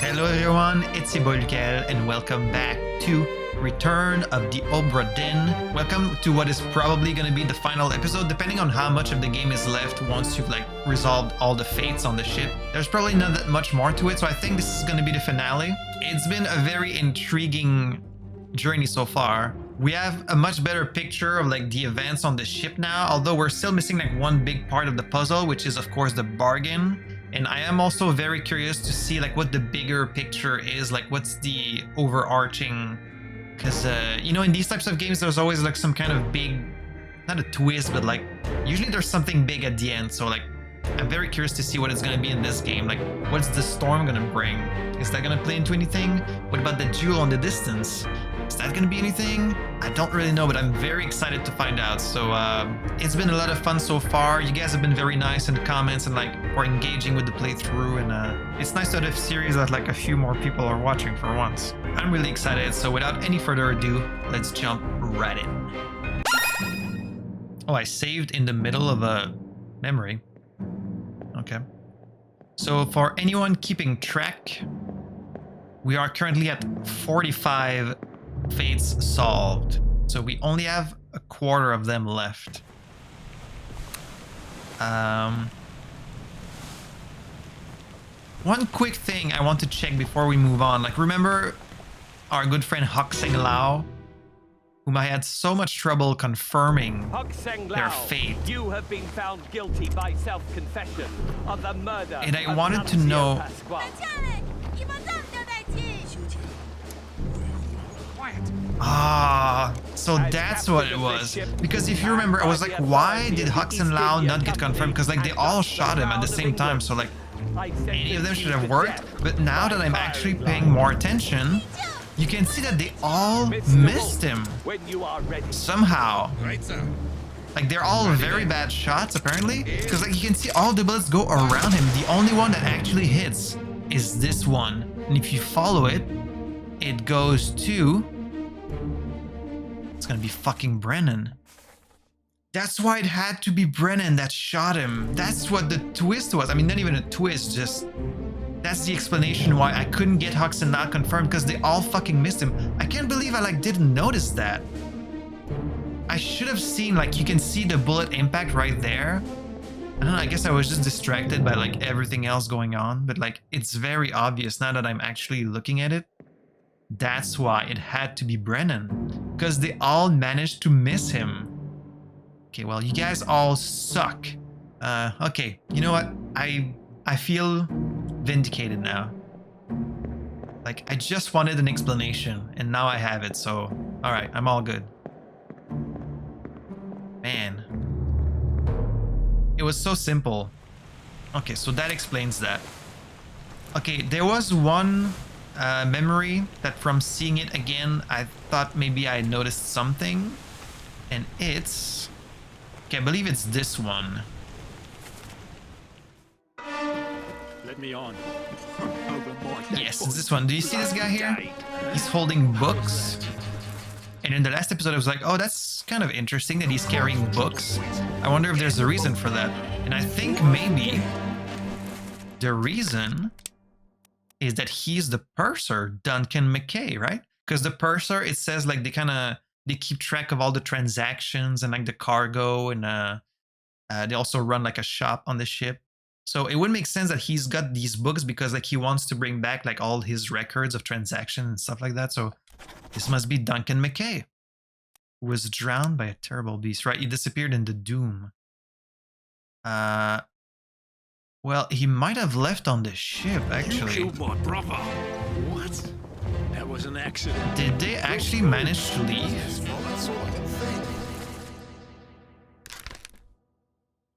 Hello everyone, it's your boy Lukael and welcome back to Return of the Obra Dinn. Welcome to what is probably going to be the final episode, depending on how much of the game is left once you've resolved all the fates on the ship. There's probably not that much more to it, so I think this is going to be the finale. It's been a very intriguing journey so far. We have a much better picture of the events on the ship now, although we're still missing one big part of the puzzle, which is of course the bargain. And I am also very curious to see what the bigger picture is, what's the overarching, because you know, in these types of games there's always some kind of big, not a twist, but usually there's something big at the end. So I'm very curious to see what it's going to be in this game. What's the storm going to bring? Is that going to play into anything? What about the duel on the distance? Is that going to be anything? I don't really know, but I'm very excited to find out. So it's been a lot of fun so far. You guys have been very nice in the comments and for engaging with the playthrough, and it's nice to have a series that a few more people are watching for once. I'm really excited. So without any further ado, let's jump right in. Oh, I saved in the middle of a memory. Okay. So for anyone keeping track, we are currently at 45 fates solved. So we only have a quarter of them left. One quick thing I want to check before we move on. Remember our good friend Lukael, whom I had so much trouble confirming their fate. You have been found guilty by self-confession of the murder. And I wanted to know. So that's what it was. Because if you remember, I was why did Lukael not get confirmed? Because they all shot him at the same time. So any of them should have worked. But now that I'm actually paying more attention, you can see that they all missed him somehow. They're all very bad shots apparently, because you can see all the bullets go around him. The only one that actually hits is this one, and if you follow it, it goes to, it's gonna be fucking Brennan. That's why it had to be Brennan that shot him. That's what the twist was. I mean, not even a twist, just that's the explanation why I couldn't get Lukael confirmed, because they all fucking missed him. I can't believe I didn't notice that. I should have seen, you can see the bullet impact right there. I don't know, I guess I was just distracted by everything else going on, but it's very obvious now that I'm actually looking at it. That's why it had to be Brennan, because they all managed to miss him. Okay, well, you guys all suck. Okay, you know what? I feel vindicated now. I just wanted an explanation, and now I have it, so alright, I'm all good. Man. It was so simple. Okay, so that explains that. Okay, there was one memory that from seeing it again, I thought maybe I noticed something. And it's... okay, I believe it's this one. Let me on. Yes, it's this one. Do you see this guy here? He's holding books. And in the last episode, I was like, oh, that's kind of interesting that he's carrying books. I wonder if there's a reason for that. And I think maybe the reason is that he's the purser, Duncan McKay, right? Because the purser, it says they keep track of all the transactions and the cargo, and they also run a shop on the ship. So it would make sense that he's got these books because he wants to bring back all his records of transactions and stuff like that. So this must be Duncan McKay, who was drowned by a terrible beast, right? He disappeared in the Doom. Well, he might have left on the ship, actually. You killed my brother. What? That was an accident. Did they actually manage to leave? That's all I can think.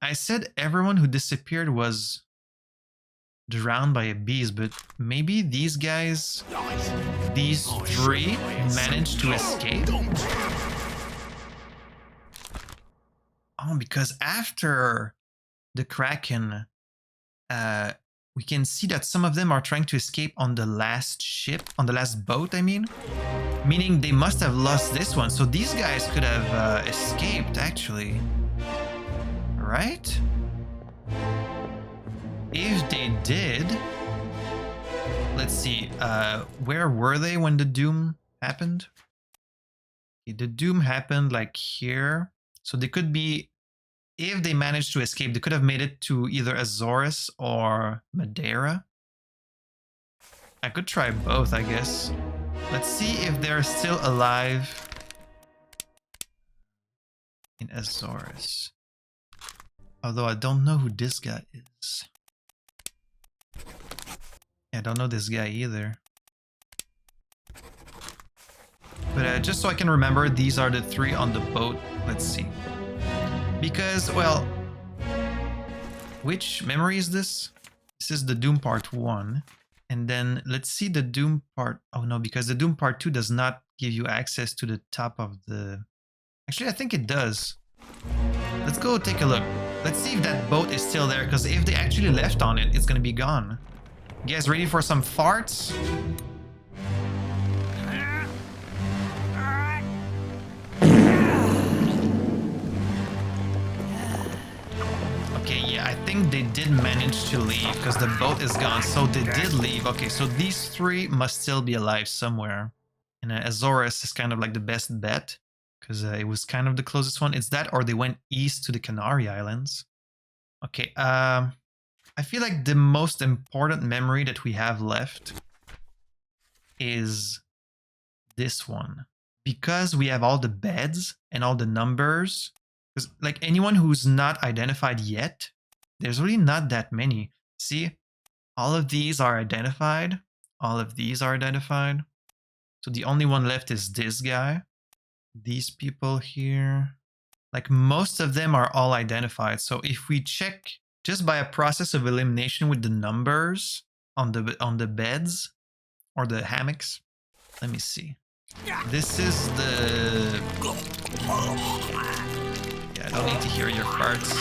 I said everyone who disappeared was drowned by a beast, but maybe these guys, these three, managed to escape? Oh, because after the Kraken, we can see that some of them are trying to escape on the last ship, on the last boat, I mean. Meaning they must have lost this one, so these guys could have escaped, actually. Right? If they did, let's see. Where were they when the doom happened? Okay, the doom happened like here. So they could be, if they managed to escape, they could have made it to either Azores or Madeira. I could try both, I guess. Let's see if they're still alive in Azores. Although I don't know who this guy is. I don't know this guy either. But just so I can remember, these are the 3 on the boat. Let's see. Because, well, which memory is this? This is the Doom Part 1. And then let's see the Doom Part... Oh no, because the Doom Part 2 does not give you access to the top of the... Actually, I think it does. Let's go take a look. Let's see if that boat is still there, because if they actually left on it, it's gonna be gone. You guys ready for some farts? Okay, yeah, I think they did manage to leave because the boat is gone. So they did leave. Okay, so these 3 must still be alive somewhere. And Azores is kind of like the best bet because it was kind of the closest one. It's that or they went east to the Canary Islands. Okay, I feel like the most important memory that we have left is this one. Because we have all the beds and all the numbers, because like anyone who's not identified yet, there's really not that many. See, all of these are identified. All of these are identified. So the only one left is this guy. These people here. Like most of them are all identified. So if we check just by a process of elimination with the numbers on the beds or the hammocks, let me see. This is the... Yeah, I don't need to hear your farts.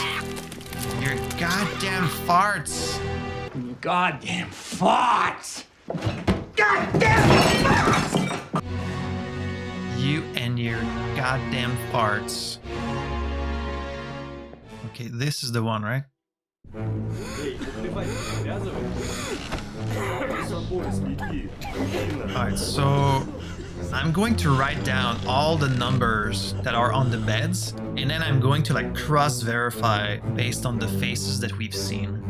Your goddamn farts! Goddamn farts! Goddamn farts! You and your goddamn farts. Okay, this is the one, right? Alright, so I'm going to write down all the numbers that are on the beds, and then I'm going to like cross-verify based on the faces that we've seen.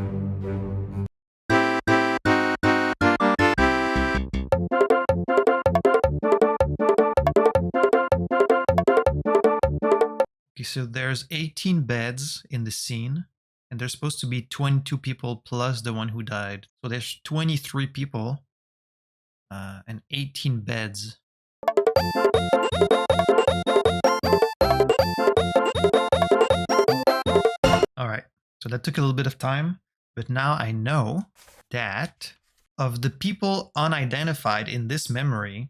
Okay, so there's 18 beds in the scene, and there's supposed to be 22 people plus the one who died. So there's 23 people and 18 beds. Alright, so that took a little bit of time, but now I know that of the people unidentified in this memory,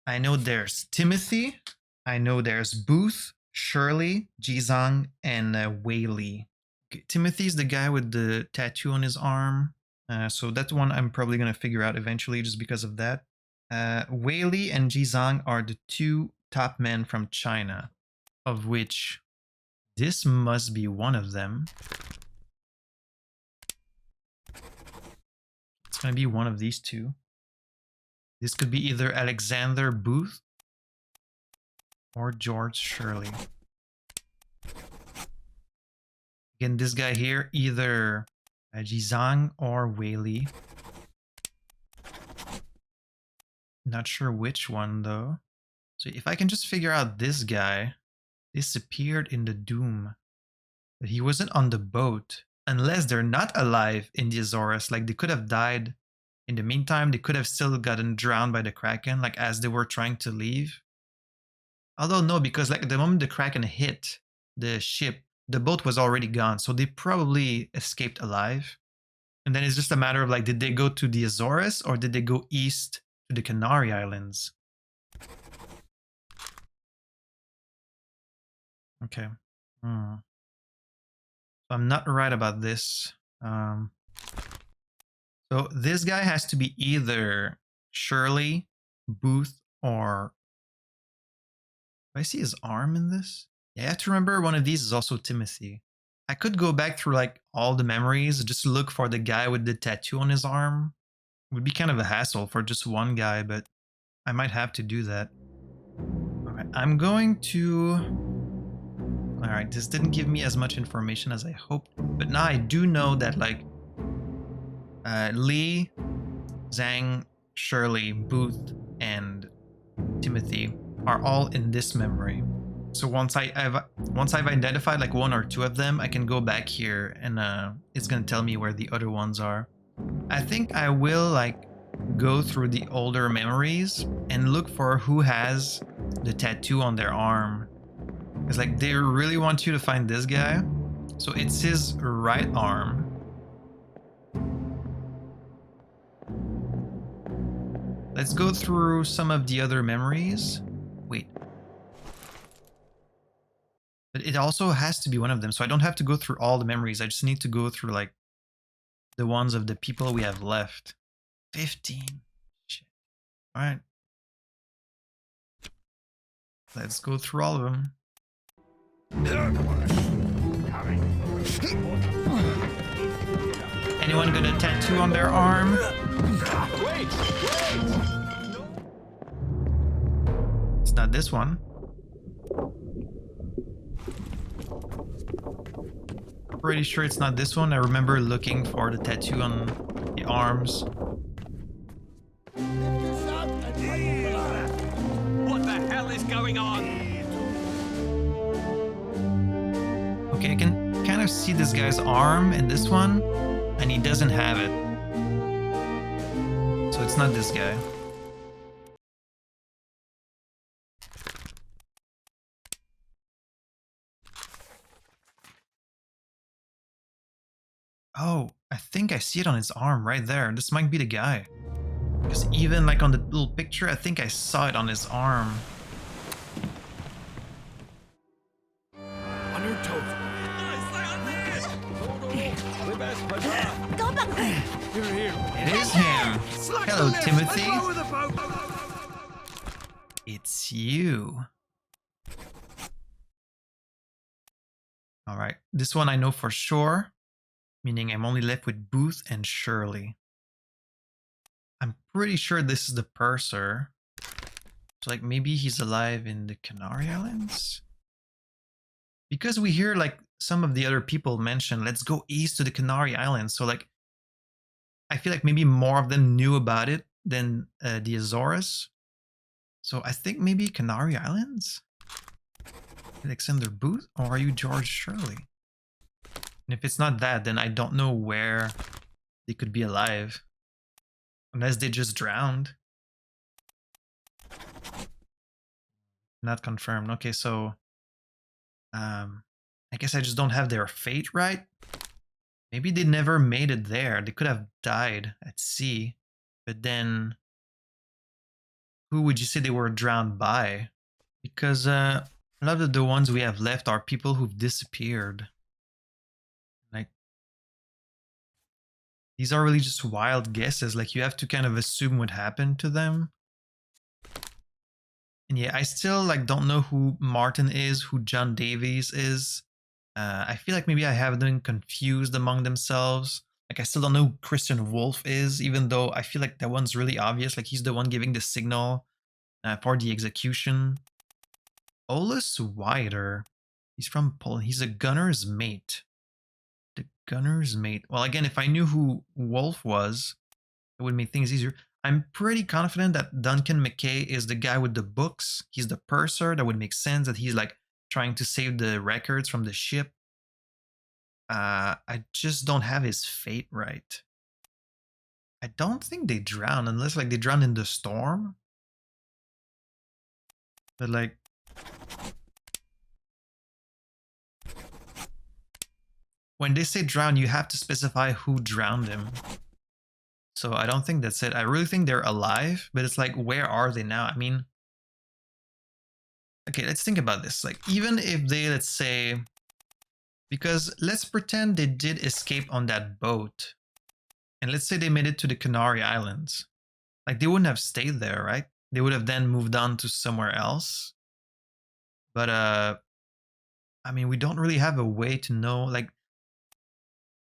I know there's Timothy, I know there's Booth, Shirley, Jizang, and Whaley. Okay, Timothy's the guy with the tattoo on his arm. So that's one I'm probably going to figure out eventually just because of that. Whaley and Jizang are the 2 top men from China, of which this must be one of them. It's going to be one of these 2. This could be either Alexander Booth or George Shirley. Again, this guy here, either Jizang or Whaley. Not sure which one though. So if I can just figure out this guy disappeared in the Doom, but he wasn't on the boat, unless they're not alive in the Azores, like they could have died in the meantime, they could have still gotten drowned by the Kraken, like as they were trying to leave. Although no, because like the moment the Kraken hit the ship, the boat was already gone, so they probably escaped alive. And then it's just a matter of like, did they go to the Azores or did they go east to the Canary Islands? Okay. So I'm not right about this. So this guy has to be either Shirley, Booth, or... Do I see his arm in this? Yeah, I have to remember one of these is also Timothy. I could go back through like all the memories, just look for the guy with the tattoo on his arm. Would be kind of a hassle for just one guy, but I might have to do that. Alright, I'm going to... Alright, this didn't give me as much information as I hoped, but now I do know that, like, Lee, Zhang, Shirley, Booth, and Timothy are all in this memory. So once I've identified like one or two of them, I can go back here and it's gonna tell me where the other ones are. I think I will like go through the older memories and look for who has the tattoo on their arm. It's like they really want you to find this guy. So it's his right arm. Let's go through some of the other memories. Wait. But it also has to be one of them, so I don't have to go through all the memories. I just need to go through like the ones of the people we have left. 15. Shit. Alright. Let's go through all of them. Anyone got a tattoo on their arm? It's not this one. Pretty sure it's not this one. I remember looking for the tattoo on the arms. What the hell is going on? Okay, I can kind of see this guy's arm in this one, and he doesn't have it. So it's not this guy. Oh, I think I see it on his arm right there. This might be the guy. Because even like on the little picture, I think I saw it on his arm. On your toes. Here. It is him. Hello, Timothy. It's you. All right, this one I know for sure, meaning I'm only left with Booth and Shirley. I'm pretty sure this is the purser. So like maybe he's alive in the Canary Islands? Because we hear like some of the other people mention, let's go east to the Canary Islands. So like, I feel like maybe more of them knew about it than the Azores. So I think maybe Canary Islands? Alexander Booth? Or are you George Shirley? And if it's not that, then I don't know where they could be alive. Unless they just drowned. Not confirmed. Okay, so... I guess I just don't have their fate right. Maybe they never made it there. They could have died at sea. But then... who would you say they were drowned by? Because a lot of the ones we have left are people who've disappeared. Like... these are really just wild guesses. Like, you have to kind of assume what happened to them. And yeah, I still like don't know who Martin is, who John Davies is. I feel like maybe I have them confused among themselves. Like, I still don't know who Christian Wolf is, even though I feel like that one's really obvious. Like, he's the one giving the signal for the execution. Olus Wider. He's from Poland. He's a gunner's mate. The gunner's mate. Well, again, if I knew who Wolf was, it would make things easier. I'm pretty confident that Duncan McKay is the guy with the books. He's the purser. That would make sense that he's like trying to save the records from the ship. I just don't have his fate right. I don't think they drown unless like they drown in the storm. But like... when they say drown, you have to specify who drowned him. So I don't think that's it. I really think they're alive, but it's like, where are they now? I mean, okay, let's think about this. Like, even if they, let's say, because let's pretend they did escape on that boat. And let's say they made it to the Canary Islands. Like, they wouldn't have stayed there, right? They would have then moved on to somewhere else. But, I mean, we don't really have a way to know, like,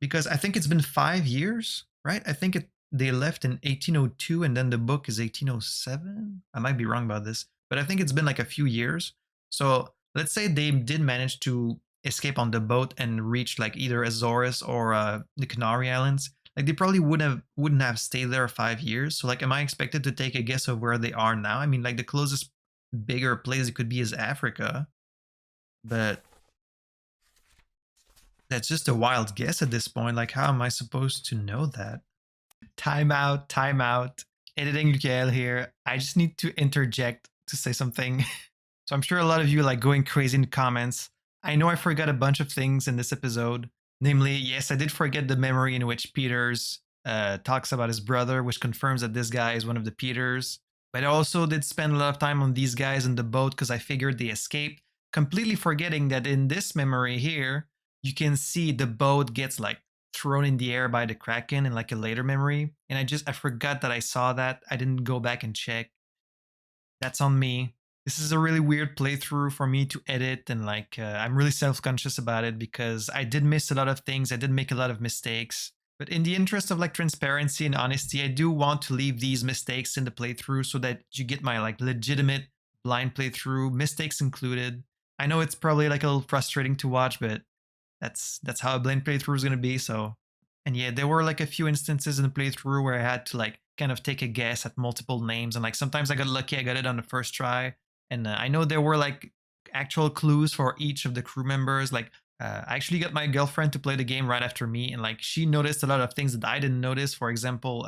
because I think it's been 5 years, right? I think they left in 1802 and then the book is 1807. I might be wrong about this, but I think it's been like a few years. So let's say they did manage to escape on the boat and reach like either Azores or the Canary Islands. Like they probably wouldn't have stayed there 5 years. So like, am I expected to take a guess of where they are now? I mean, like the closest bigger place it could be is Africa, but that's just a wild guess at this point. Like, how am I supposed to know that? Time out, time out. Editing Lukael here. I just need to interject to say something. So I'm sure a lot of you are like going crazy in the comments. I know I forgot a bunch of things in this episode. Namely, yes, I did forget the memory in which Peters talks about his brother, which confirms that this guy is one of the Peters. But I also did spend a lot of time on these guys in the boat because I figured they escaped, completely forgetting that in this memory here, you can see the boat gets like thrown in the air by the Kraken in like a later memory. And I forgot that I saw that. I didn't go back and check. That's on me. This is a really weird playthrough for me to edit, and like I'm really self-conscious about it because I did miss a lot of things. I did make a lot of mistakes. But in the interest of like transparency and honesty, I do want to leave these mistakes in the playthrough so that you get my like legitimate blind playthrough, mistakes included. I know it's probably like a little frustrating to watch, but that's how a blind playthrough is going to be. So, and yeah, there were like a few instances in the playthrough where I had to like kind of take a guess at multiple names, and like sometimes I got lucky, I got it on the first try. And I know there were like actual clues for each of the crew members. Like I actually got my girlfriend to play the game right after me, and like she noticed a lot of things that I didn't notice. For example,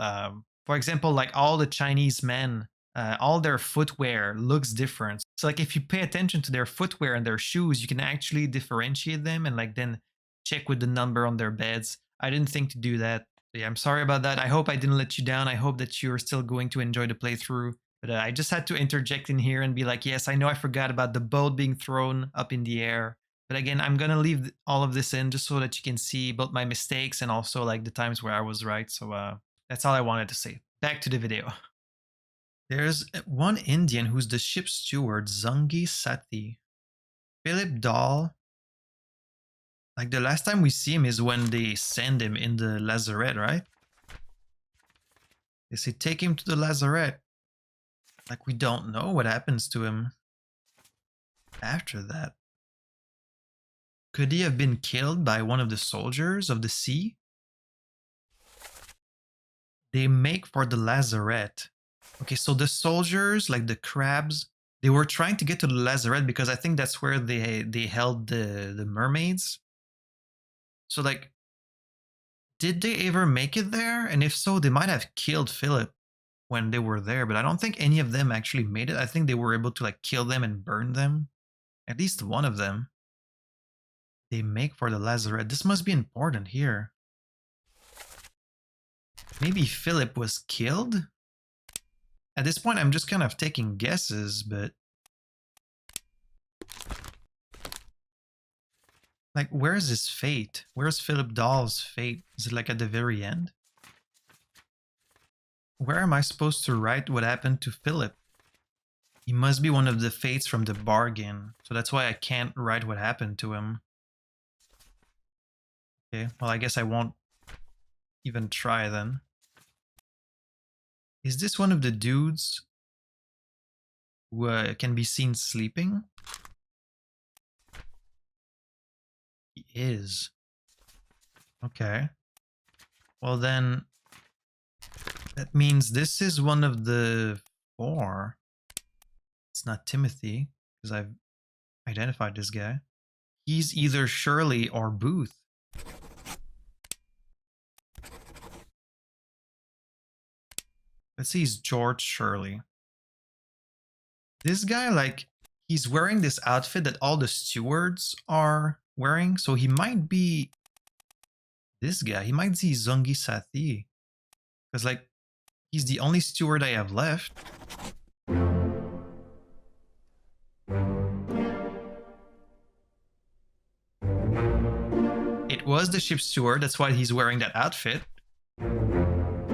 like all the Chinese men, all their footwear looks different. So like if you pay attention to their footwear and their shoes, you can actually differentiate them and like then check with the number on their beds. I didn't think to do that. But yeah, I'm sorry about that. I hope I didn't let you down. I hope that you're still going to enjoy the playthrough. But I just had to interject in here and be like, yes, I know I forgot about the boat being thrown up in the air. But again, I'm going to leave all of this in just so that you can see both my mistakes and also like the times where I was right. So that's all I wanted to say. Back to the video. There's one Indian who's the ship's steward, Zungi Sati. Philip Dahl. Like the last time we see him is when they send him in the lazarette, right? They say, take him to the lazarette. Like, we don't know what happens to him after that. Could he have been killed by one of the soldiers of the sea? They make for the lazarette. Okay, so the soldiers, like the crabs, they were trying to get to the lazarette because I think that's where they held the mermaids. So, like, did they ever make it there? And if so, they might have killed Philip when they were there, but I don't think any of them actually made it. I think they were able to like kill them and burn them. At least one of them. They make for the lazarette. This must be important here. Maybe Philip was killed? At this point, I'm just kind of taking guesses, but like, where's his fate? Where's Philip Dahl's fate? Is it like at the very end? Where am I supposed to write what happened to Philip? He must be one of the fates from the bargain, so that's why I can't write what happened to him. Okay, well, I guess I won't even try then. Is this one of the dudes who can be seen sleeping? He is. Okay. Well then, that means this is one of the 4. It's not Timothy, because I've identified this guy. He's either Shirley or Booth. Let's see, he's George Shirley. This guy, like, he's wearing this outfit that all the stewards are wearing, so he might be this guy. He might be Zungi Sati. Because, like, he's the only steward I have left. It was the ship's steward, that's why he's wearing that outfit.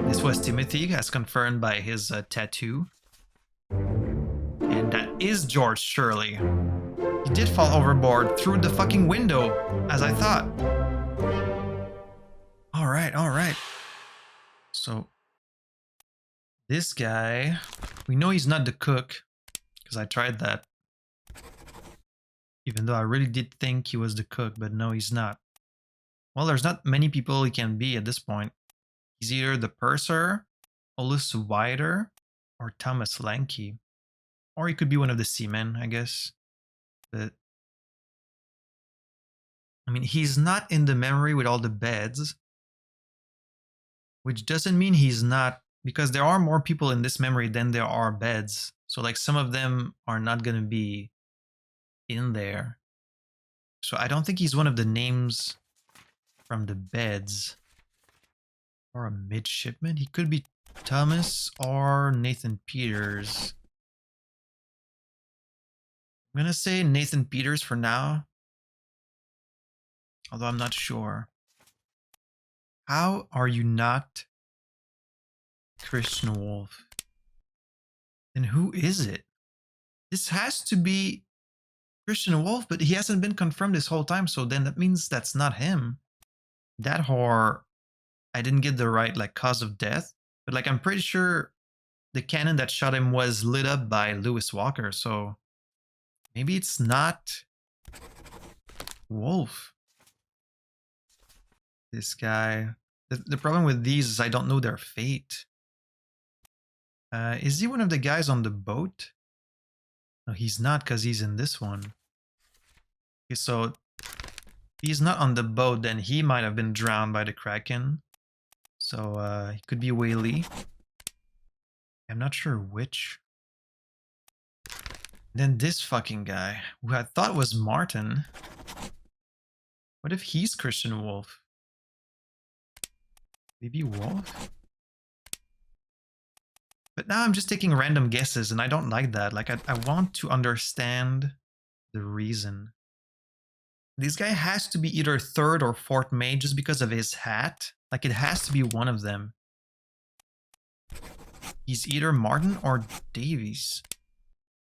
This was Timothy, as confirmed by his tattoo. And that is George Shirley. He did fall overboard through the fucking window, as I thought. Alright. So, This guy, we know he's not the cook, because I tried that. Even though I really did think he was the cook, but no, he's not. Well, there's not many people he can be at this point. He's either the purser, Olus Wider, or Thomas Lanky. Or he could be one of the seamen, I guess. But I mean, he's not in the memory with all the beds. Which doesn't mean he's not, because there are more people in this memory than there are beds. So like some of them are not going to be in there. So I don't think he's one of the names from the beds. Or a midshipman. He could be Thomas or Nathan Peters. I'm going to say Nathan Peters for now. Although I'm not sure. How are you not Christian Wolf? Then who is it? This has to be Christian Wolf, but he hasn't been confirmed this whole time, so then that means that's not him. That whore, I didn't get the right like cause of death, but like I'm pretty sure the cannon that shot him was lit up by Lewis Walker, so maybe it's not Wolf. This guy. The problem with these is I don't know their fate. Is he one of the guys on the boat? No, he's not, because he's in this one. Okay, so if he's not on the boat, then he might have been drowned by the Kraken. So he could be Whaley. I'm not sure which. Then this fucking guy, who I thought was Martin. What if he's Christian Wolf? Maybe Wolf? But now I'm just taking random guesses, and I don't like that. Like, I want to understand the reason. This guy has to be either third or fourth mate just because of his hat. Like, it has to be one of them. He's either Martin or Davies.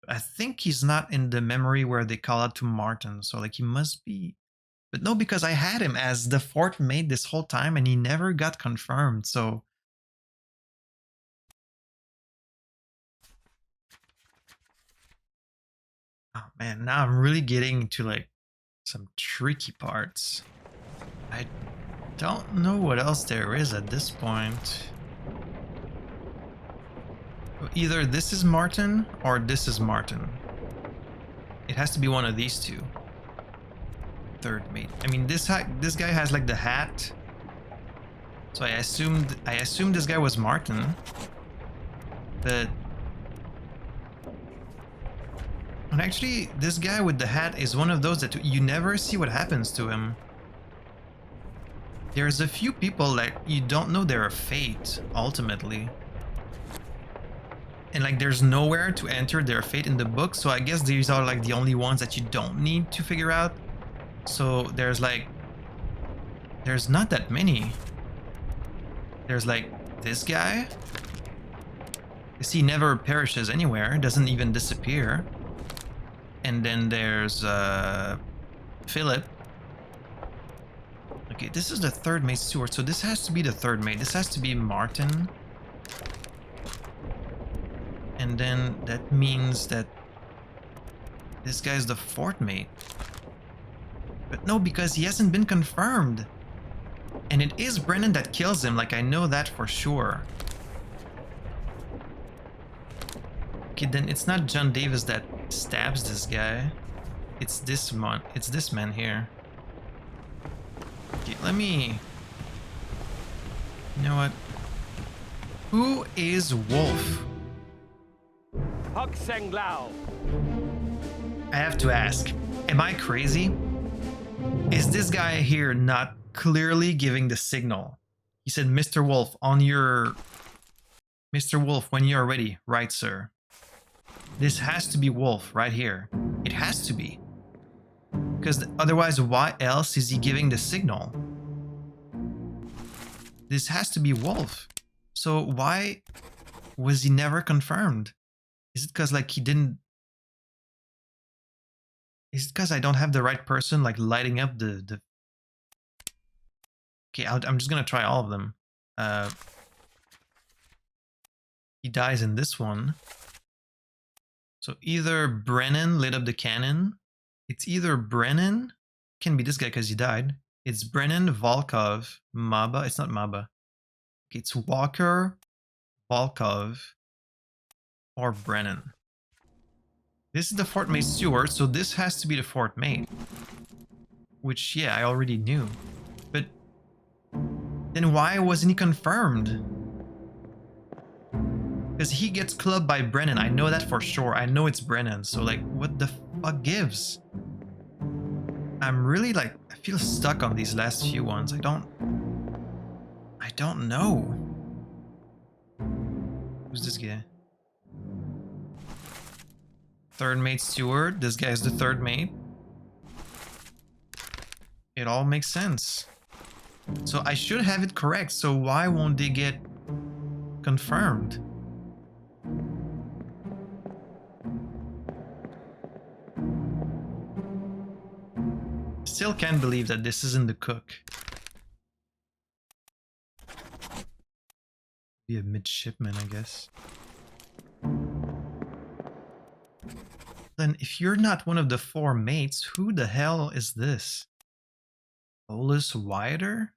I think he's not in the memory where they call out to Martin, so like he must be. But no, because I had him as the fourth mate this whole time and he never got confirmed, so. Oh man, now I'm really getting into like some tricky parts. I don't know what else there is at this point. Either this is Martin or this is Martin. It has to be one of these two. Third mate. I mean, this guy has like the hat, so I assumed this guy was Martin, but and actually this guy with the hat is one of those that you never see what happens to him. There's a few people that you don't know their fate ultimately, and like there's nowhere to enter their fate in the book, so I guess these are like the only ones that you don't need to figure out. So there's not that many. There's like this guy. You see, never perishes anywhere, doesn't even disappear. And then there's Philip. Okay, this is the third mate steward, so this has to be the third mate. This has to be Martin. And then that means that this guy's the fourth mate. But no, because he hasn't been confirmed. And it is Brennan that kills him, like I know that for sure. Okay, then it's not John Davis that stabs this guy. It's this man here. Okay, let me... You know what? Who is Wolf? Huk Seng Lao. I have to ask, am I crazy? Is this guy here not clearly giving the signal? He said, Mr. Wolf, Mr. Wolf, when you're ready. Right, sir. This has to be Wolf right here. It has to be. Because otherwise, why else is he giving the signal? This has to be Wolf. So why was he never confirmed? Is it because like he didn't... Is it because I don't have the right person like lighting up the... Okay, I'm just gonna try all of them. He dies in this one. So either Brennan lit up the cannon. It's either Brennan, can be this guy because he died. It's Brennan, Volkov, Maba. It's not Maba. It's Walker, Volkov, or Brennan. This is the Fort Mate Steward, so this has to be the Fort Mate. Which, yeah, I already knew. But then why wasn't he confirmed? Because he gets clubbed by Brennan. I know that for sure. I know it's Brennan. So, like, what the fuck gives? I'm really, like, I feel stuck on these last few ones. I don't know. Who's this guy? Third mate steward. This guy's the third mate. It all makes sense. So I should have it correct. So why won't they get confirmed? Still can't believe that this isn't the cook. Be a midshipman, I guess. Then if you're not one of the four mates, who the hell is this? Olus Wider?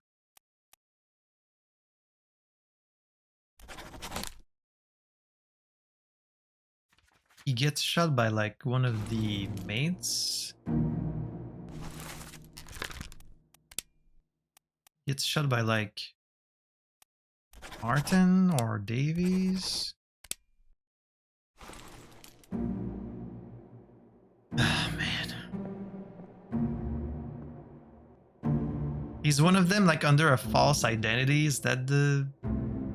He gets shot by like one of the mates. Gets shot by like Martin or Davies. Oh man. He's one of them like under a false identity. Is that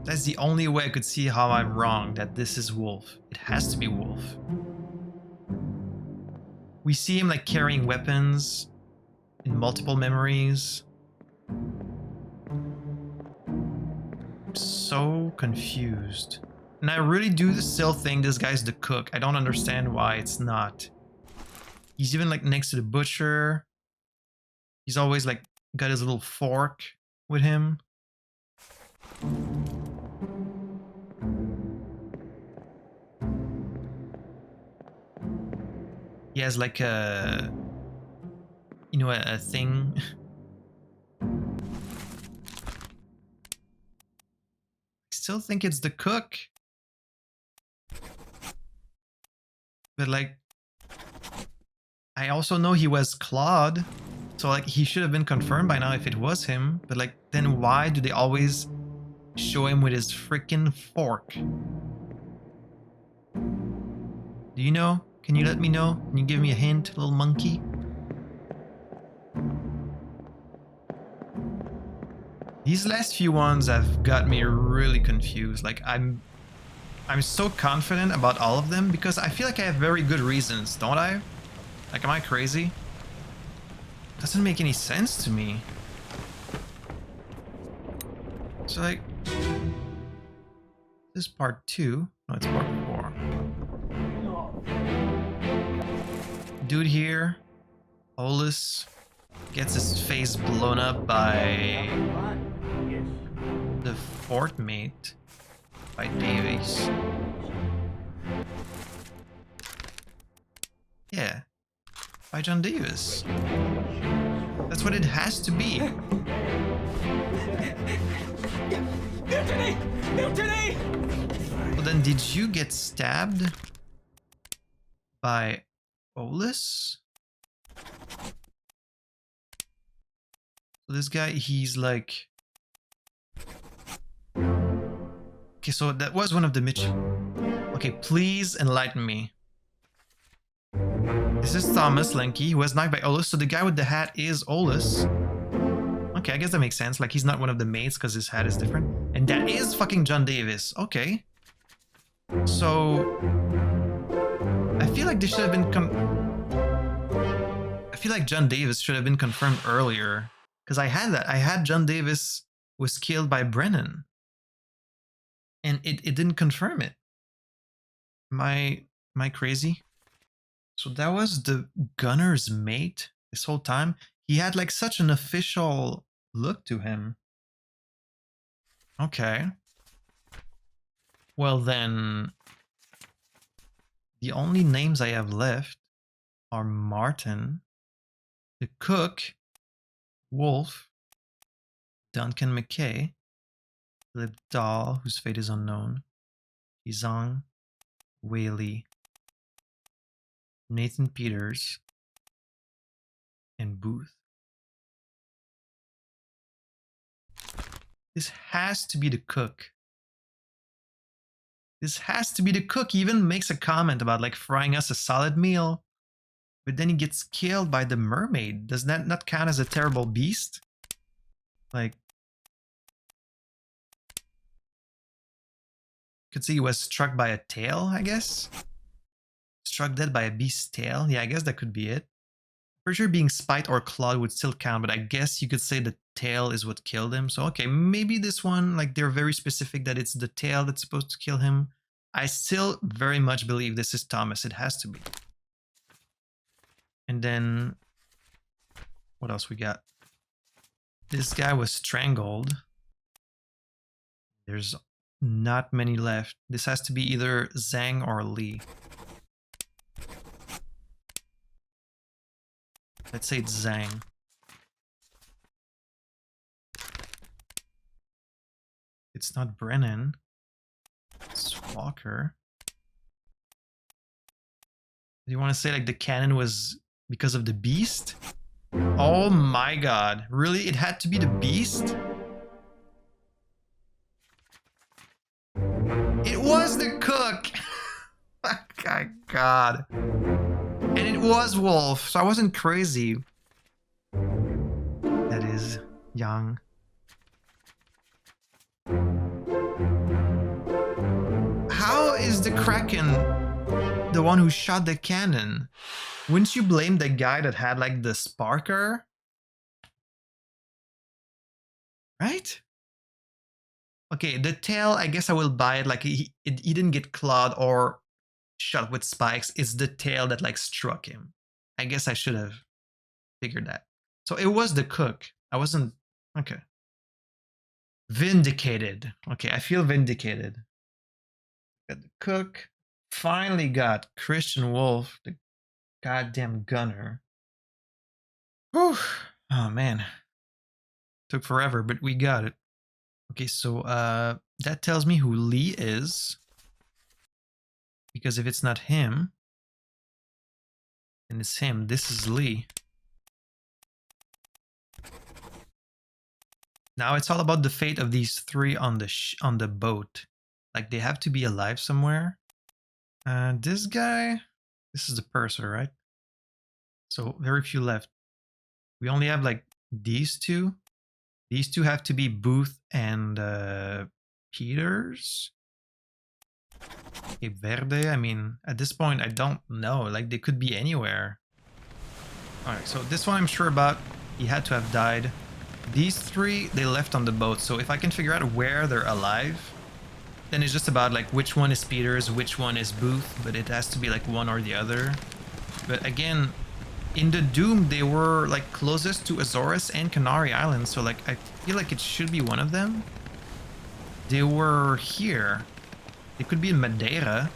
that's the only way I could see how I'm wrong, that this is Wolf. It has to be Wolf. We see him like carrying weapons in multiple memories. I'm so confused. And I really do still think this guy's the cook. I don't understand why it's not. He's even like next to the butcher. He's always like got his little fork with him. He has like a, you know, a thing. I still think it's the cook. But like, I also know he was Claude. So like, he should have been confirmed by now if it was him. But like, then why do they always show him with his freaking fork? Do you know? Can you let me know? Can you give me a hint, little monkey? These last few ones have got me really confused. Like I'm so confident about all of them because I feel like I have very good reasons, don't I? Like, am I crazy? Doesn't make any sense to me. So like, this is part 2. No, it's part 4. Dude here, Olus, gets his face blown up by the fort mate, by Davies. Yeah, by John Davis. That's what it has to be. Mutiny! Mutiny! Well then, did you get stabbed by Olus? So this guy, he's like... Okay, so that was one of the Mitch... Okay, please enlighten me. This is Thomas Lenke. He was knocked by Olus, so the guy with the hat is Olus. Okay, I guess that makes sense. Like, he's not one of the mates because his hat is different. And that is fucking John Davis. Okay. So... I feel like this should have been I feel like John Davis should have been confirmed earlier. Because I had that. I had John Davis was killed by Brennan. And it didn't confirm it. Am I crazy? So that was the gunner's mate this whole time. He had like such an official look to him. Okay. Well then, the only names I have left are Martin, the cook, Wolf, Duncan McKay, Philip Dahl, whose fate is unknown, Izang, Whaley, Nathan Peters, and Booth. This has to be the cook. This has to be the cook. He even makes a comment about like frying us a solid meal. But then he gets killed by the mermaid. Does that not count as a terrible beast? Like, you could see he was struck by a tail, I guess. Struck dead by a beast's tail. Yeah, I guess that could be it. For sure being spiked or clawed would still count, but I guess you could say the tail is what killed him. So okay, maybe this one, like they're very specific that it's the tail that's supposed to kill him. I still very much believe this is Thomas. It has to be. And then, what else we got? This guy was strangled. There's not many left. This has to be either Zhang or Li. Let's say it's Zhang. It's not Brennan. It's Walker. Do you want to say like the cannon was because of the beast? Oh my god. Really? It had to be the beast? It was the cook! My god. And it was Wolf, so I wasn't crazy. That is young. How is the Kraken the one who shot the cannon? Wouldn't you blame the guy that had like the sparker? Right? Okay, the tail, I guess I will buy it. Like he didn't get clawed or shot with spikes. It's the tail that like struck him. I guess I should have figured that. So it was the cook. I wasn't... Okay. Vindicated. Okay, I feel vindicated. Got the cook. Finally got Christian Wolf, the goddamn gunner. Whew. Oh man. Took forever, but we got it. Okay, so that tells me who Lee is. Because if it's not him, then it's him. This is Lee. Now it's all about the fate of these three on the boat. Like they have to be alive somewhere. This guy, this is the purser, right? So very few left. We only have like these two. These two have to be Booth and Peters. Okay, Verde, I mean, at this point, I don't know. Like, they could be anywhere. Alright, so this one I'm sure about. He had to have died. These three, they left on the boat. So if I can figure out where they're alive, then it's just about, like, which one is Peters, which one is Booth. But it has to be, like, one or the other. But again, in the Doom, they were, like, closest to Azores and Canary Islands. So, like, I feel like it should be one of them. They were here. It could be in Madeira.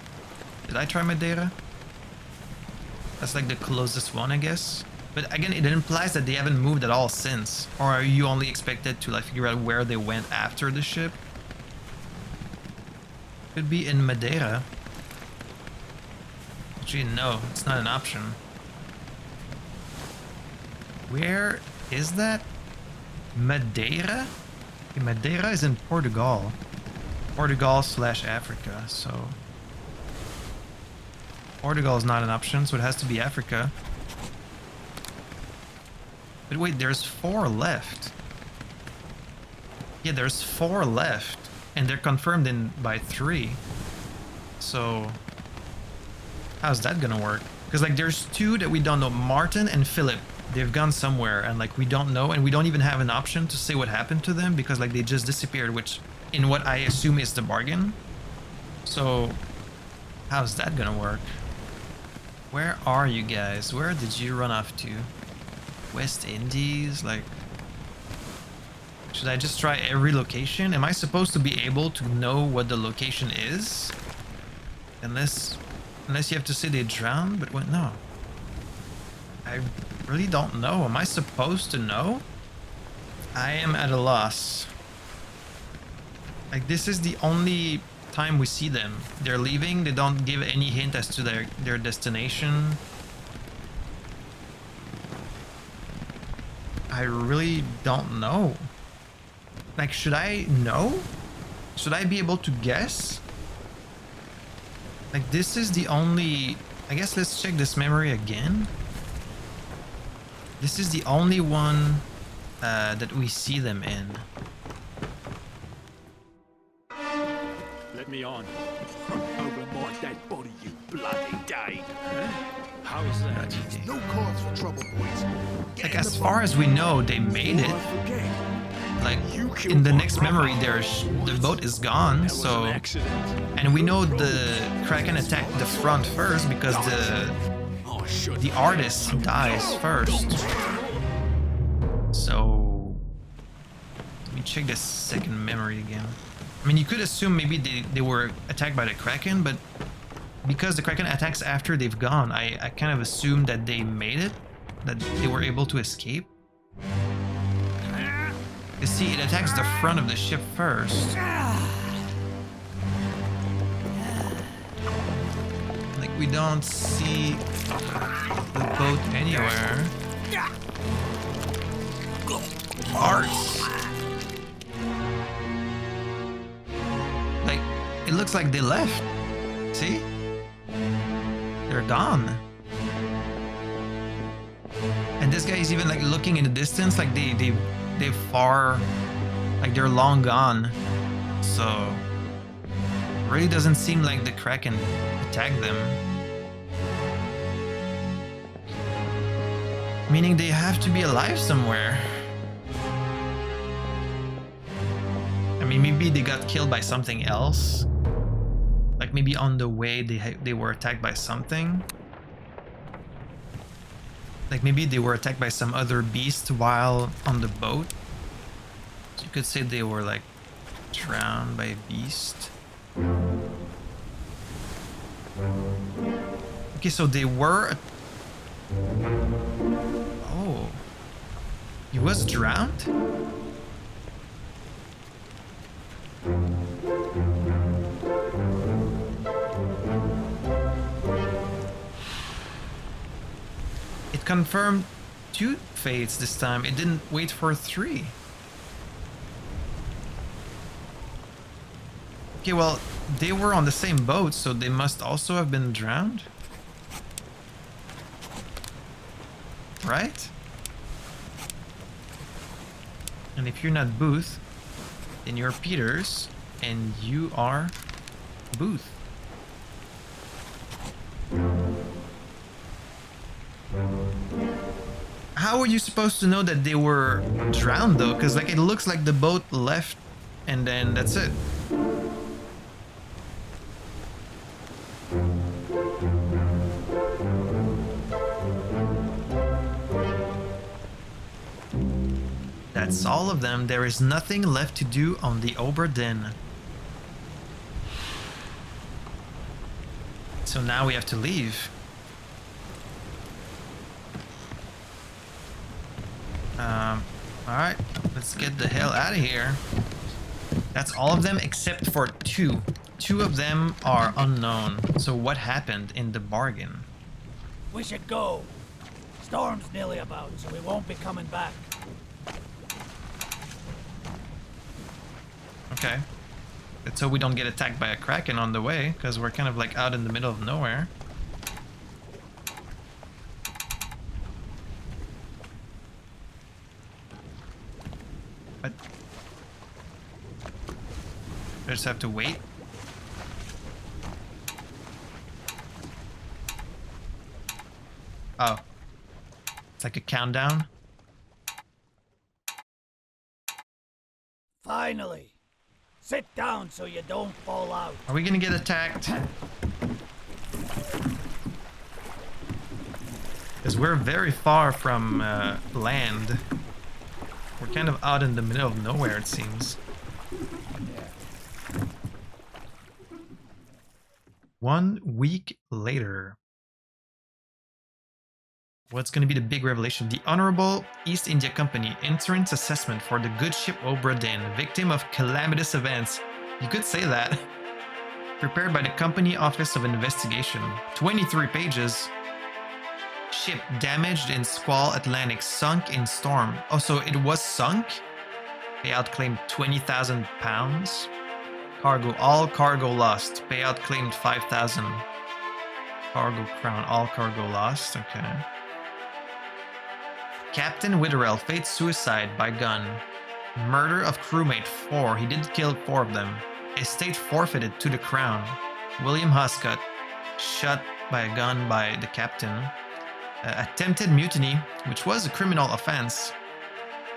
Did I try Madeira? That's like the closest one, I guess. But again, it implies that they haven't moved at all since. Or are you only expected to like figure out where they went after the ship? Could be in Madeira. Actually, no, it's not an option. Where is that? Madeira? Okay, Madeira is in Portugal. Portugal/Africa, so Portugal is not an option, so it has to be Africa. But wait, there's 4 left. Yeah, there's 4 left, and they're confirmed in by 3. So how's that gonna work? Because like there's 2 that we don't know, Martin and Philip. They've gone somewhere, and like we don't know, and we don't even have an option to say what happened to them because like they just disappeared, which in what I assume is the bargain. So how's that gonna work? Where are you guys? Where did you run off to? West Indies? Like, Should I just try every location? Am I supposed to be able to know what the location is? Unless you have to say they drowned, but what? No. I really don't know. Am I supposed to know? I am at a loss. Like, this is the only time we see them. They're leaving. They don't give any hint as to their destination. I really don't know. Like, should I know? Should I be able to guess? Like, this is the only... I guess let's check this memory again. This is the only one that we see them in. Let me on. Over my dead body, you bloody dade. How is that? No cause for trouble, boys. Like, as far as we know, they made it. Like, in the next memory, the boat is gone, That was so... an accident. And we know the Kraken attacked the front first because the artist dies first. So... Let me check the second memory again. I mean, you could assume maybe they were attacked by the Kraken, but because the Kraken attacks after they've gone, I kind of assumed that they made it, that they were able to escape. You see, it attacks the front of the ship first. Like, we don't see the boat anywhere. Parts. Like, it looks like they left. See? They're gone. And this guy is even like looking in the distance, like they're far, like they're long gone. So really doesn't seem like the Kraken attacked them. Meaning they have to be alive somewhere. I mean, maybe they got killed by something else. Like maybe on the way they were attacked by something. Like maybe they were attacked by some other beast while on the boat. So you could say they were like drowned by a beast. Okay, so they were... Oh. He was drowned? It confirmed 2 fates this time. It didn't wait for 3. Okay, well, they were on the same boat, so they must also have been drowned. Right? And if you're not Booth, then you're Peters, and you are Booth. How are you supposed to know that they were drowned though? Because like it looks like the boat left and then that's it. That's all of them. There is nothing left to do on the Obra Dinn. So now we have to leave. Alright, let's get the hell out of here. That's all of them except for 2. 2 of them are unknown. So what happened in the bargain? We should go. Storm's nearly about, so we won't be coming back. Okay. Let's hope we don't get attacked by a Kraken on the way, because we're kind of like out in the middle of nowhere. But I just have to wait. Oh. It's like a countdown. Finally. Sit down so you don't fall out. Are we gonna get attacked? Because we're very far from land. We're kind of out in the middle of nowhere, it seems. Yeah. 1 week later. What's going to be the big revelation? The Honorable East India Company Insurance Assessment for the good ship Obra Dinn, victim of calamitous events. You could say that. Prepared by the Company Office of Investigation. 23 pages. Ship damaged in squall Atlantic, sunk in storm. Oh, so it was sunk? Payout claimed £20,000. Cargo, all cargo lost. Payout claimed 5,000. Cargo crown, all cargo lost. Okay. Captain Witherell faked suicide by gun. Murder of crewmate 4. He did kill 4 of them. Estate forfeited to the crown. William Huscott shot by a gun by the captain. Attempted mutiny, which was a criminal offense.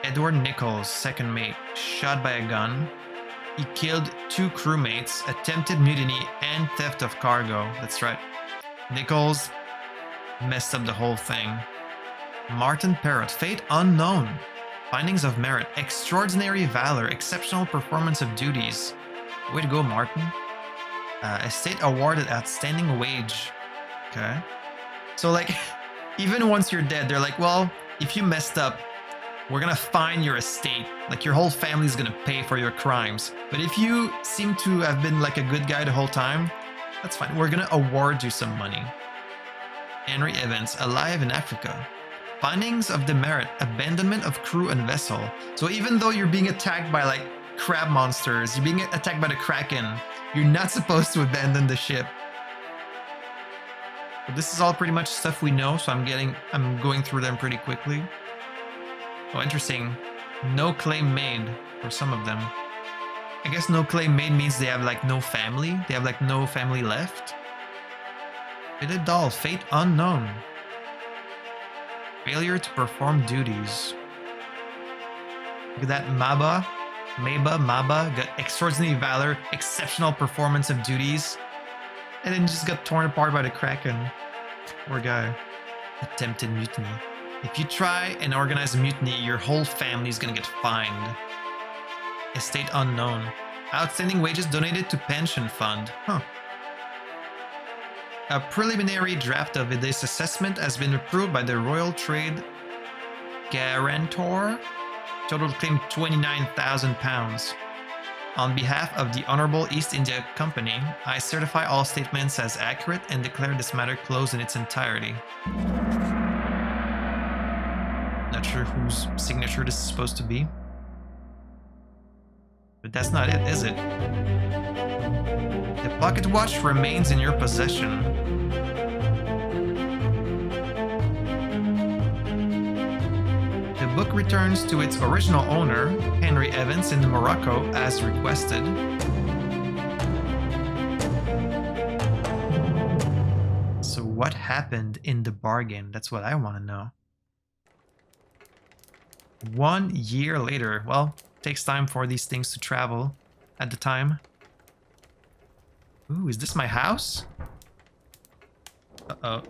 Edward Nichols, second mate, shot by a gun. He killed 2 crewmates, attempted mutiny, and theft of cargo. That's right. Nichols messed up the whole thing. Martin Parrott, fate unknown. Findings of merit, extraordinary valor, exceptional performance of duties. Way to go, Martin. Estate awarded outstanding wage. Okay. So, like, even once you're dead, they're like, well, if you messed up, we're gonna fine your estate. Like, your whole family's gonna pay for your crimes. But if you seem to have been like a good guy the whole time, that's fine. We're gonna award you some money. Henry Evans, alive in Africa. Findings of demerit, abandonment of crew and vessel. So even though you're being attacked by like crab monsters, you're being attacked by the Kraken, you're not supposed to abandon the ship. But this is all pretty much stuff we know, so I'm going through them pretty quickly. Oh, interesting. No claim made for some of them. I guess no claim made means they have like no family. They have like no family left. Fitted doll, fate unknown. Failure to perform duties. Look at that, Maba, got extraordinary valor, exceptional performance of duties, and then just got torn apart by the Kraken. Poor guy. Attempted mutiny. If you try and organize a mutiny, your whole family is gonna get fined. Estate unknown. Outstanding wages donated to pension fund. Huh. A preliminary draft of this assessment has been approved by the Royal Trade Guarantor. Total claim £29,000. On behalf of the Honorable East India Company, I certify all statements as accurate and declare this matter closed in its entirety. Not sure whose signature this is supposed to be. But that's not it, is it? The pocket watch remains in your possession. The book returns to its original owner, Henry Evans in Morocco, as requested. So what happened in the bargain? That's what I want to know. 1 year later. Well, it takes time for these things to travel at the time. Ooh, is this my house? Uh-oh.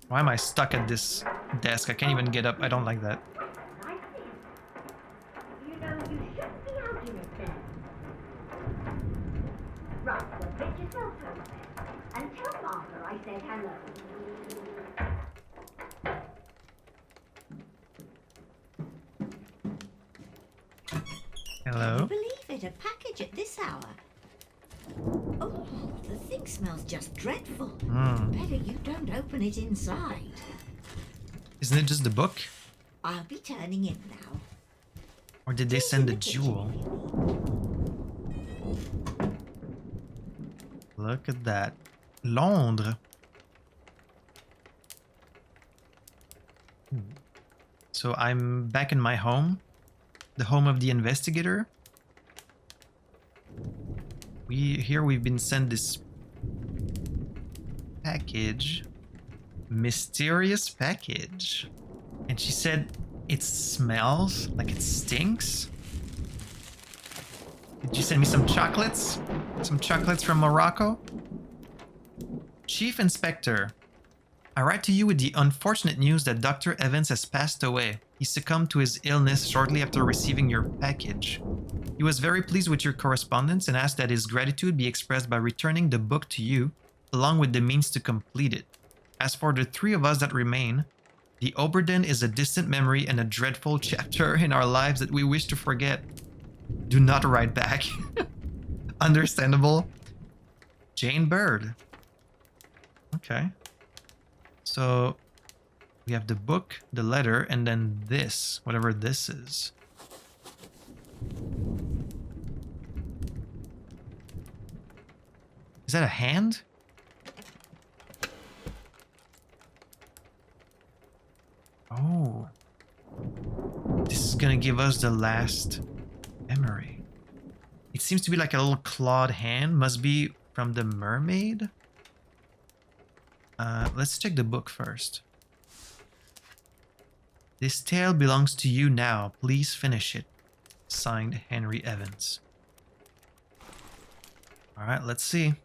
Why am I stuck at this desk? I can't even get up. I don't like that. You know you shouldn't be out in it then. Right, well, get yourself home then. And tell Martha I said hello. Hello? Can you believe it? A package at this hour. Oh, the thing smells just dreadful. Better you don't open it inside. Isn't it just the book? I'll be turning in now. Or did they send a jewel? Look at that. Londres. So I'm back in my home. The home of the investigator. We've been sent this package. Mysterious package. And she said it smells like it stinks. Did you send me some chocolates? Some chocolates from Morocco? Chief Inspector, I write to you with the unfortunate news that Dr. Evans has passed away. He succumbed to his illness shortly after receiving your package. He was very pleased with your correspondence and asked that his gratitude be expressed by returning the book to you, along with the means to complete it. As for the three of us that remain, the Obra Dinn is a distant memory and a dreadful chapter in our lives that we wish to forget. Do not write back. Understandable. Jane Bird. Okay. So we have the book, the letter, and then this, whatever this is. Is that a hand? Oh. This is gonna give us the last memory. It seems to be like a little clawed hand. Must be from the mermaid. Let's check the book first. This tale belongs to you now. Please finish it. Signed, Henry Evans. Alright, let's see.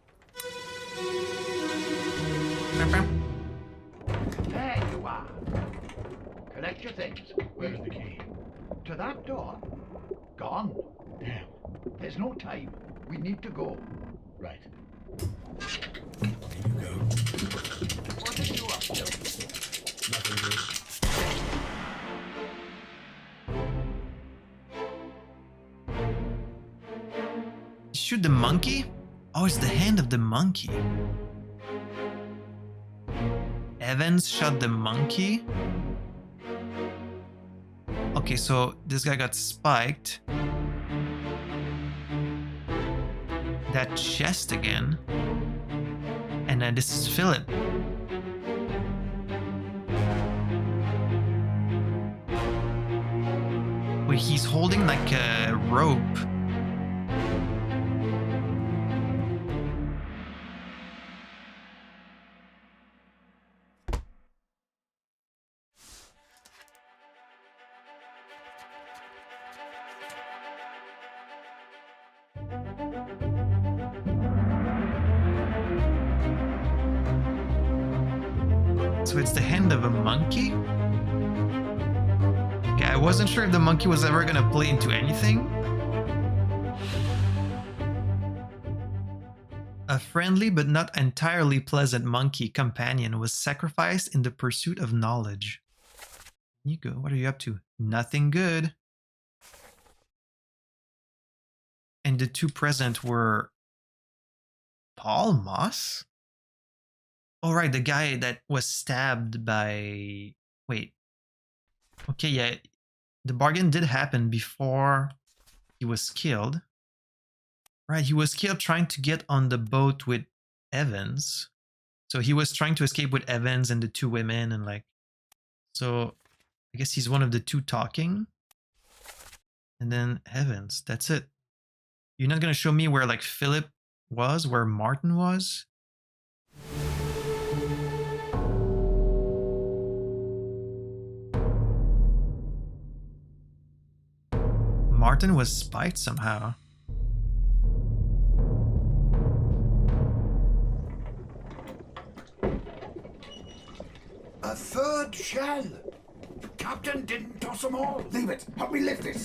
There you are. Collect your things. Where's the key? To that door. Gone. Damn. There's no time. We need to go. Right. Here you go. What are you up to? Nothing good. Shoot the monkey? Oh, it's the hand of the monkey. Evans shot the monkey. Okay, so this guy got spiked. That chest again. And then this is Philip. Wait, he's holding like a rope. So it's the hand of a monkey? Okay, I wasn't sure if the monkey was ever gonna play into anything. A friendly but not entirely pleasant monkey companion was sacrificed in the pursuit of knowledge. Nico, what are you up to? Nothing good. And the two present were Paul Moss? Oh, right, the guy that was stabbed by... Wait. Okay, yeah. The bargain did happen before he was killed. Right, he was killed trying to get on the boat with Evans. So he was trying to escape with Evans and the two women and like... So I guess he's one of the two talking. And then Evans, that's it. You're not gonna show me where like Philip was, where Martin was? Martin was spiked somehow. A third shell. Captain didn't toss them all. Leave it. Help me lift it.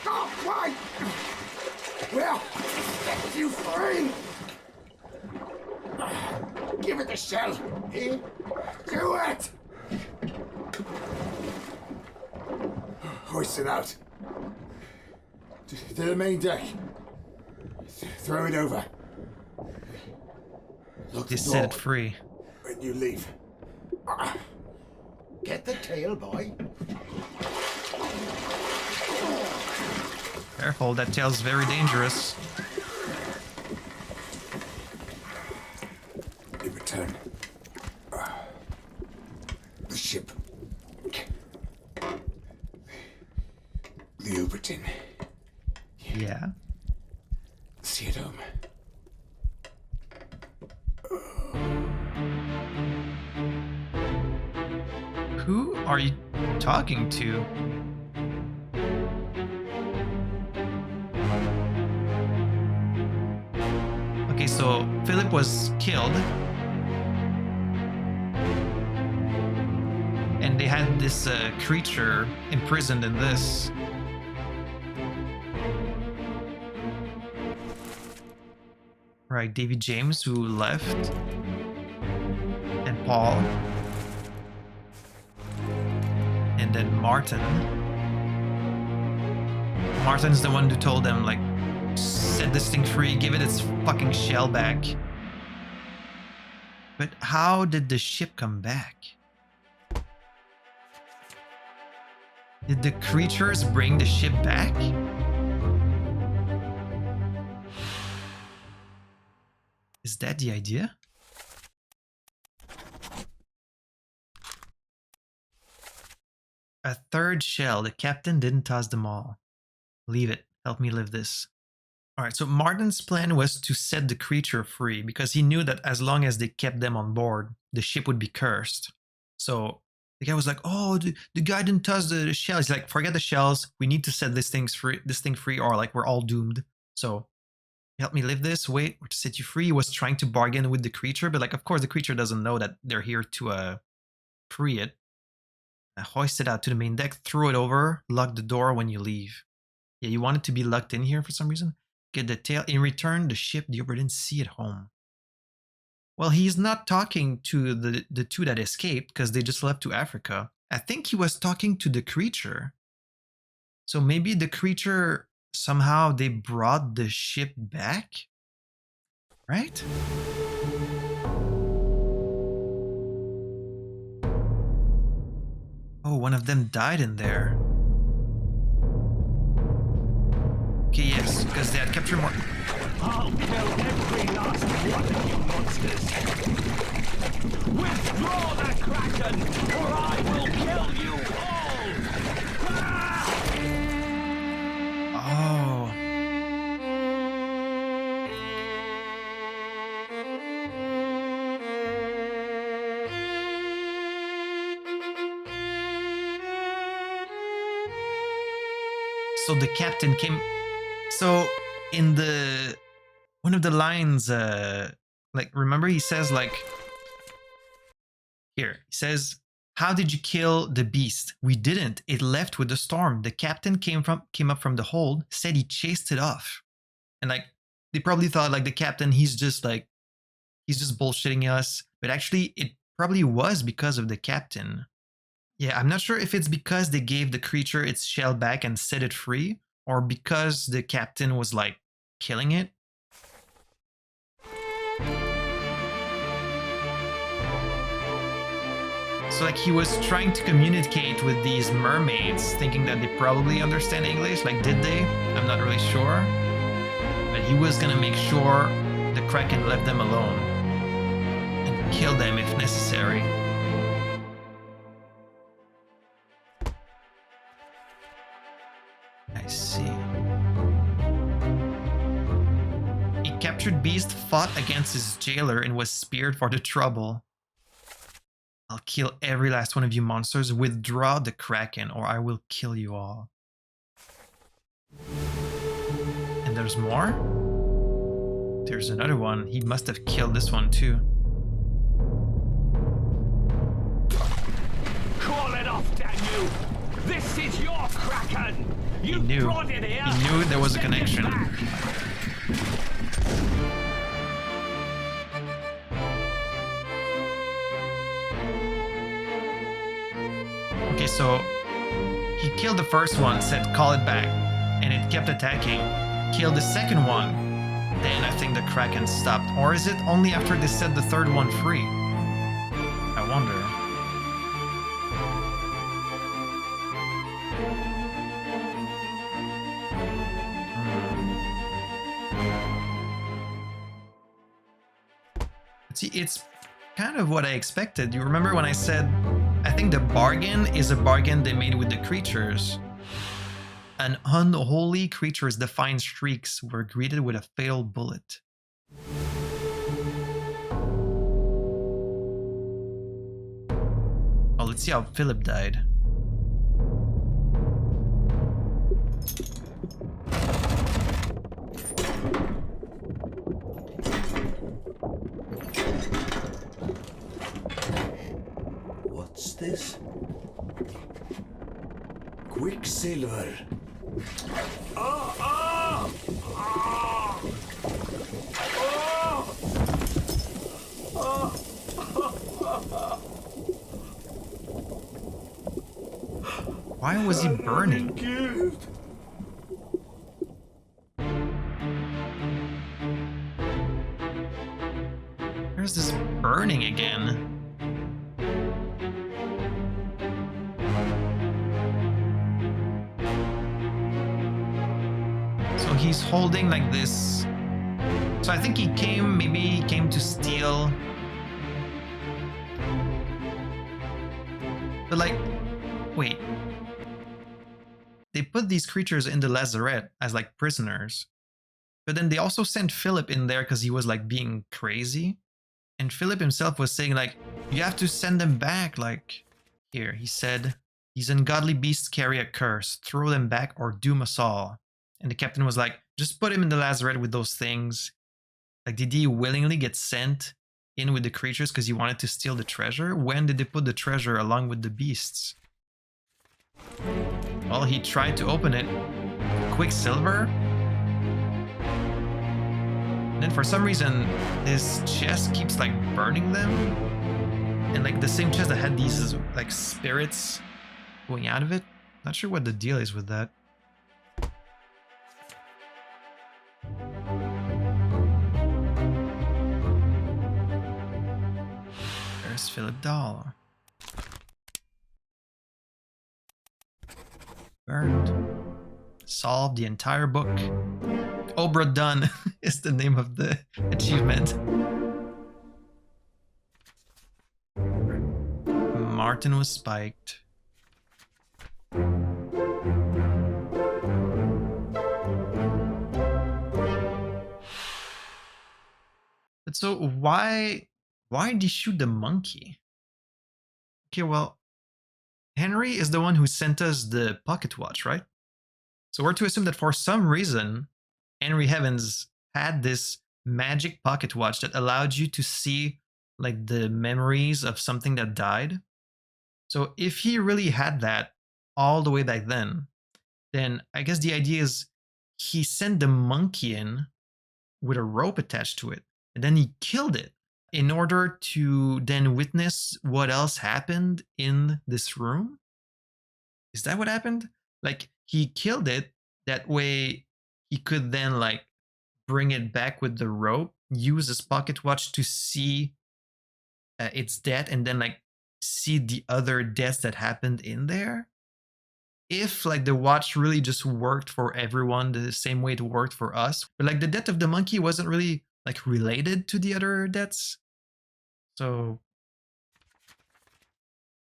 Stop! Why? Well, set you free. Give it the shell. Here. Do it. Hoist it out. To the main deck. Throw it over. Lock the They set it door free. when you leave. Get the tail, boy. Careful, that tail's very dangerous. In return, the ship. The Obra Dinn. Yeah. See it home. Who are you talking to? Okay, so Philip was killed. And they had this creature imprisoned in this. Right, Davy James, who left. And Paul. And then Martin. Martin's the one who told them, like, set this thing free, give it its fucking shell back. But how did the ship come back? Did the creatures bring the ship back? Is that the idea? A third shell. The captain didn't toss them all. Leave it. Help me live this. Alright, so Martin's plan was to set the creature free because he knew that as long as they kept them on board, the ship would be cursed. So the guy was like, oh, the guy didn't toss the shell. He's like, forget the shells. We need to set this thing free or like we're all doomed. So help me live this. Wait, or to set you free. He was trying to bargain with the creature, but like, of course, the creature doesn't know that they're here to free it. Hoist it out to the main deck, throw it over, lock the door when you leave. Yeah, you want it to be locked in here for some reason. Get the tail. In return, the ship the Obra Dinn sea at home. Well, he's not talking to the two that escaped because they just left to Africa. I think he was talking to the creature. So maybe the creature, somehow they brought the ship back? Right? Oh, one of them died in there. Okay, yes, because they had captured more. I'll kill every last one of you monsters. Withdraw the Kraken, or I will kill you all! Oh. So the captain came. So in the one of the lines, like remember he says like here he says, "How did you kill the beast?" We didn't. It left with the storm. The captain came up from the hold, said he chased it off, and like they probably thought like the captain he's just bullshitting us, but actually it probably was because of the captain. Yeah, I'm not sure if it's because they gave the creature its shell back and set it free, or because the captain was like killing it. So like he was trying to communicate with these mermaids, thinking that they probably understand English. Like, did they? I'm not really sure. But he was gonna make sure the Kraken left them alone and kill them if necessary. I see. A captured beast fought against his jailer and was speared for the trouble. I'll kill every last one of you monsters. Withdraw the Kraken or I will kill you all. And there's more? There's another one. He must have killed this one too. Call it off, damn you! This is your Kraken! You knew. brought it here! He knew there was a Send it connection. back. Okay, so he killed the first one, said call it back, and it kept attacking. Killed the second one, then I think the Kraken stopped. Or is it only after they set the third one free? I wonder. See, it's kind of what I expected. You remember when I said, I think the bargain is a bargain they made with the creatures. An unholy creature's defiant shrieks were greeted with a fatal bullet. Oh, let's see how Philip died. this? Quicksilver. Ah! Ah! Ah! Ah! Why was he burning? Gift. Where's this burning again? So he's holding like this. So I think maybe he came to steal. But like, wait. They put these creatures in the lazarette as like prisoners. But then they also sent Philip in there because he was like being crazy. And Philip himself was saying like, you have to send them back. Like, here, he said, these ungodly beasts carry a curse. Throw them back or doom us all. And the captain was like, just put him in the lazarette with those things. Like, did he willingly get sent in with the creatures because he wanted to steal the treasure? When did they put the treasure along with the beasts? Well, he tried to open it. Quicksilver? And then for some reason, his chest keeps like burning them. And like the same chest that had these like spirits going out of it. Not sure what the deal is with that. There's Philip Dahl. Burned. Solved the entire book. Obra Dinn is the name of the achievement. Martin was spiked. But so why did he shoot the monkey? Okay, well, Henry is the one who sent us the pocket watch, right? So we're to assume that for some reason, Henry Evans had this magic pocket watch that allowed you to see like the memories of something that died. So if he really had that all the way back then I guess the idea is he sent the monkey in with a rope attached to it, and then he killed it in order to then witness what else happened in this room. Is that what happened? Like, he killed it, that way he could then like bring it back with the rope, use his pocket watch to see its death, and then like see the other deaths that happened in there. If like the watch really just worked for everyone the same way it worked for us, but like the death of the monkey wasn't really like related to the other deaths. So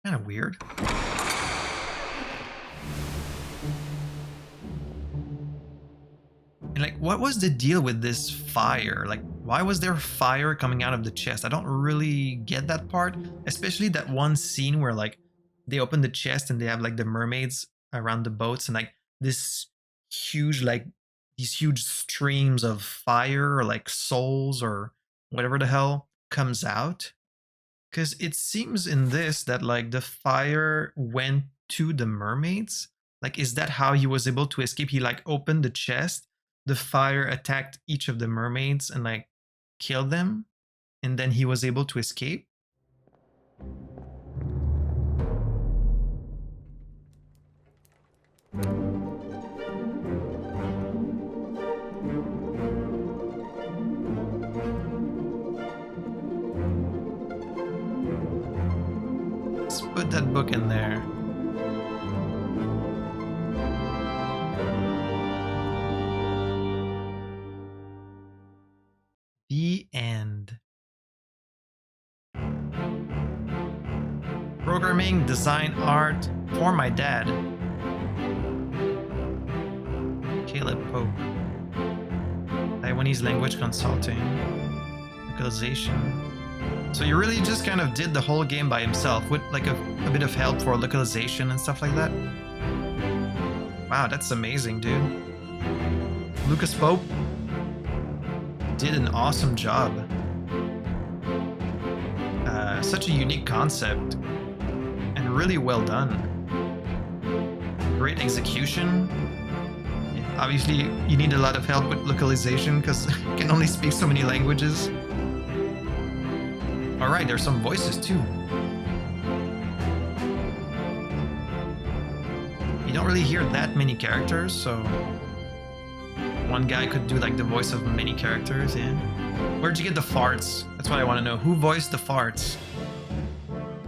kind of weird. And like, what was the deal with this fire? Like, why was there fire coming out of the chest? I don't really get that part, especially that one scene where like they open the chest and they have like the mermaids around the boats, and like this huge, like these huge streams of fire or like souls or whatever the hell comes out. Because it seems in this that like the fire went to the mermaids. Like, is that how he was able to escape? He like opened the chest, the fire attacked each of the mermaids and like killed them, and then he was able to escape. Let's put that book in there. The end. Programming, design, art for my dad. Caleb Pope. Taiwanese language consulting. Localization. So you really just kind of did the whole game by himself with like a bit of help for localization and stuff like that? Wow, that's amazing, dude. Lucas Pope did an awesome job. Such a unique concept. And like really well done. Great execution. Obviously, you need a lot of help with localization because you can only speak so many languages. Alright, there's some voices too. You don't really hear that many characters, so one guy could do like the voice of many characters, yeah. Where'd you get the farts? That's what I want to know. Who voiced the farts?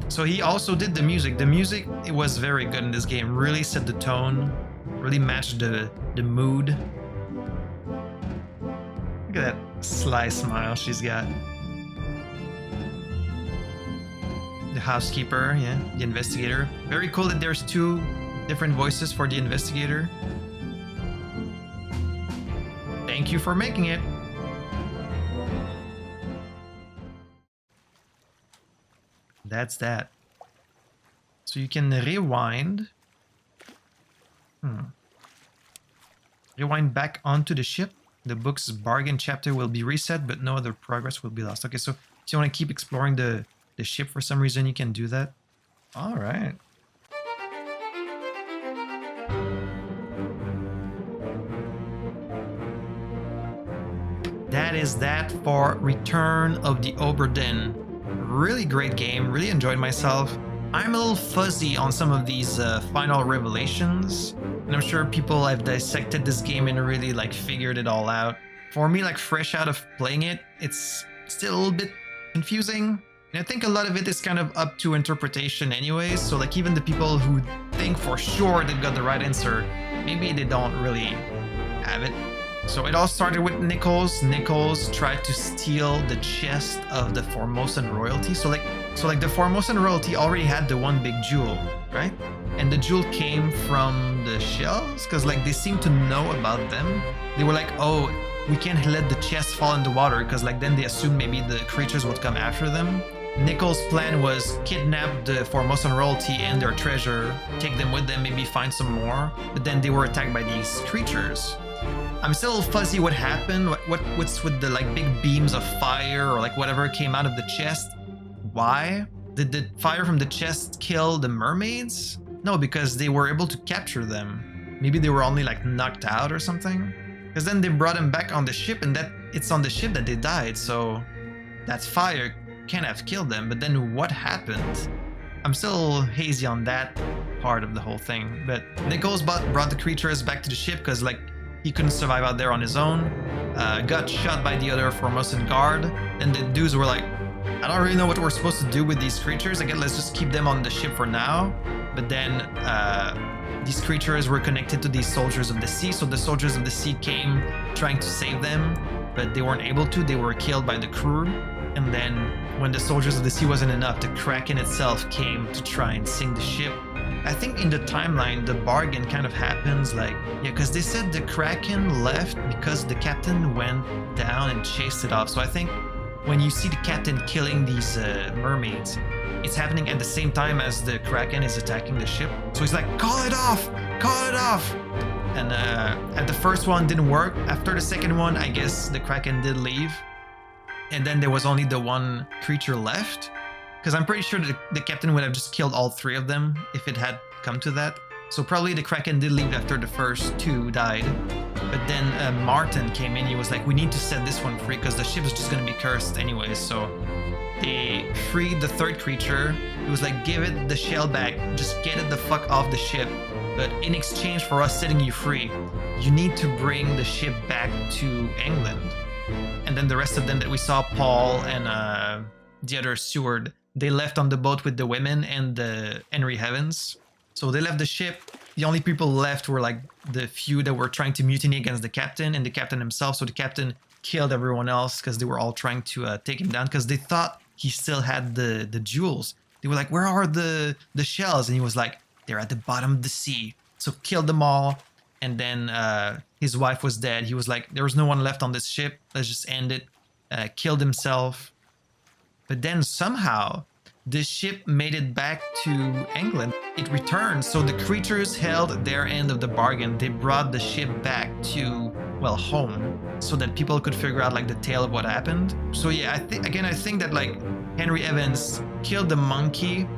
So he also did the music. The music, it was very good in this game. Really set the tone. Really matched the mood. Look at that sly smile she's got. The housekeeper, yeah, the investigator. Very cool that there's 2 different voices for the investigator. Thank you for making it. That's that. So you can rewind. Rewind back onto the ship. The book's bargain chapter will be reset, but no other progress will be lost. Okay, so if you want to keep exploring the ship for some reason, you can do that. All right. That is that for Return of the Obra Dinn. Really great game, really enjoyed myself. I'm a little fuzzy on some of these final revelations, and I'm sure people have dissected this game and really like figured it all out. For me, like fresh out of playing it, it's still a little bit confusing. And I think a lot of it is kind of up to interpretation anyways, so like even the people who think for sure they've got the right answer, maybe they don't really have it. So it all started with Nichols. Nichols tried to steal the chest of the Formosan royalty. So like the Formosan royalty already had the one big jewel, right? And the jewel came from the shells because like they seemed to know about them. They were like, oh, we can't let the chest fall in the water because like then they assumed maybe the creatures would come after them. Nichols' plan was kidnap the Formosan royalty and their treasure, take them with them, maybe find some more. But then they were attacked by these creatures. I'm still a little fuzzy what happened. What's with the like big beams of fire or like whatever came out of the chest? Why? Did the fire from the chest kill the mermaids? No, because they were able to capture them. Maybe they were only like knocked out or something. Because then they brought them back on the ship, and that it's on the ship that they died. So that fire can't have killed them. But then what happened? I'm still hazy on that part of the whole thing. But Nichols brought the creatures back to the ship because like he couldn't survive out there on his own. Got shot by the other Formosan guard, and the dudes were like, I don't really know what we're supposed to do with these creatures. Again, let's just keep them on the ship for now. But then these creatures were connected to these soldiers of the sea. So the soldiers of the sea came trying to save them, but they weren't able to. They were killed by the crew. And then when the soldiers of the sea wasn't enough, the Kraken itself came to try and sink the ship. I think in the timeline, the bargain kind of happens like, yeah, because they said the Kraken left because the captain went down and chased it off. So I think when you see the captain killing these mermaids, it's happening at the same time as the Kraken is attacking the ship. So he's like, call it off! Call it off! And at the first one didn't work. After the second one, I guess the Kraken did leave. And then there was only the one creature left. Because I'm pretty sure the captain would have just killed all 3 of them if it had come to that. So probably the Kraken did leave after the first 2 died. But then Martin came in. He was like, we need to set this one free because the ship is just going to be cursed anyways. So they freed the 3rd creature. He was like, give it the shell back. Just get it the fuck off the ship. But in exchange for us setting you free, you need to bring the ship back to England. And then the rest of them that we saw, Paul and the other steward, they left on the boat with the women and the Henry Heavens. So they left the ship. The only people left were like the few that were trying to mutiny against the captain and the captain himself. So the captain killed everyone else because they were all trying to take him down because they thought he still had the jewels. They were like, where are the shells? And he was like, they're at the bottom of the sea. So killed them all. And then his wife was dead. He was like, there was no one left on this ship. Let's just end it. Killed himself. But then somehow the ship made it back to England. It returned. So the creatures held their end of the bargain. They brought the ship back to, well, home so that people could figure out like the tale of what happened. So yeah, I think that like Henry Evans killed the monkey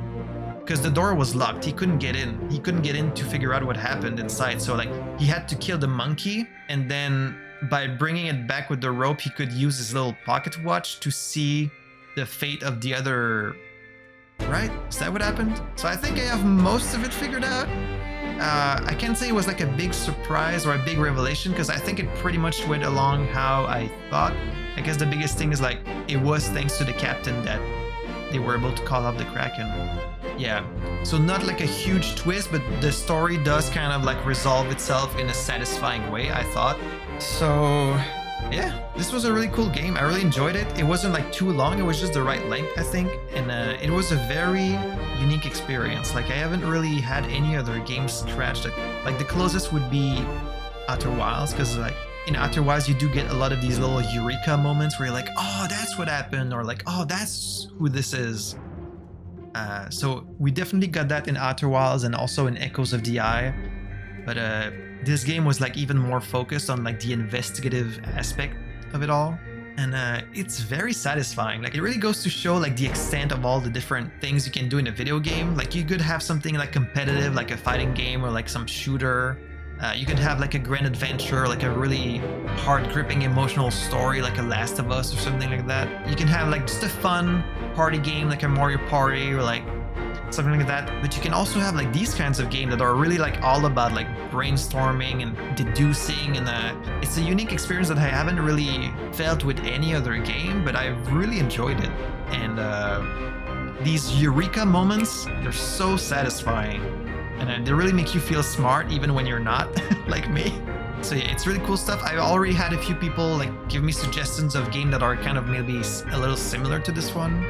because the door was locked. He couldn't get in. He couldn't get in to figure out what happened inside. So like he had to kill the monkey, and then by bringing it back with the rope, he could use his little pocket watch to see the fate of the other. Right? Is that what happened? So I think I have most of it figured out. I can't say it was like a big surprise or a big revelation, because I think it pretty much went along how I thought. I guess the biggest thing is like it was thanks to the captain that they were able to call off the Kraken. Yeah. So not like a huge twist, but the story does kind of like resolve itself in a satisfying way, I thought. So yeah, this was a really cool game. I really enjoyed it. It wasn't like too long. It was just the right length, I think. And it was a very unique experience. Like I haven't really had any other game scratched. Like the closest would be Outer Wilds, because like in Outer Wilds you do get a lot of these little eureka moments where you're like, oh, that's what happened, or like, oh, that's who this is. So we definitely got that in Outer Wilds and also in Echoes of the Eye. But this game was like even more focused on like the investigative aspect of it all. And it's very satisfying. Like it really goes to show like the extent of all the different things you can do in a video game. Like you could have something like competitive, like a fighting game or like some shooter. You could have like a grand adventure, like a really hard gripping emotional story like a Last of Us or something like that. You can have like just a fun party game like a Mario Party or like something like that. But you can also have like these kinds of games that are really like all about like brainstorming and deducing, and it's a unique experience that I haven't really felt with any other game, but I've really enjoyed it. And these eureka moments, they're so satisfying, and they really make you feel smart even when you're not like me. So yeah, it's really cool stuff. I've already had a few people like give me suggestions of games that are kind of maybe a little similar to this one.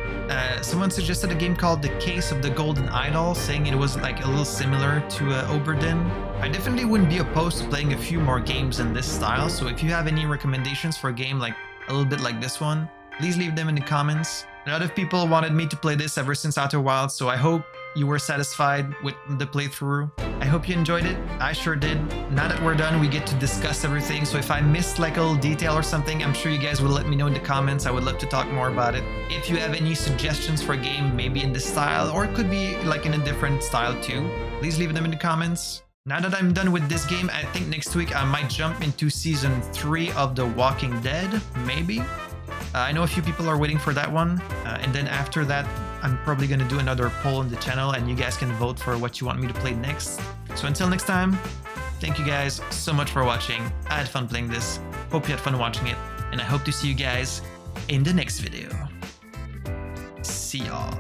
Someone suggested a game called The Case of the Golden Idol, saying it was like a little similar to Obra Dinn. I definitely wouldn't be opposed to playing a few more games in this style, so if you have any recommendations for a game like a little bit like this one, please leave them in the comments. A lot of people wanted me to play this ever since Outer Wilds, so I hope you were satisfied with the playthrough. I hope you enjoyed it. I sure did. Now that we're done, we get to discuss everything. So if I missed like a little detail or something, I'm sure you guys will let me know in the comments. I would love to talk more about it. If you have any suggestions for a game, maybe in this style, or it could be like in a different style too, please leave them in the comments. Now that I'm done with this game, I think next week I might jump into season 3 of The Walking Dead, maybe. I know a few people are waiting for that one, and then after that I'm probably going to do another poll on the channel and you guys can vote for what you want me to play next. So until next time, thank you guys so much for watching. I had fun playing this, hope you had fun watching it, and I hope to see you guys in the next video. See y'all.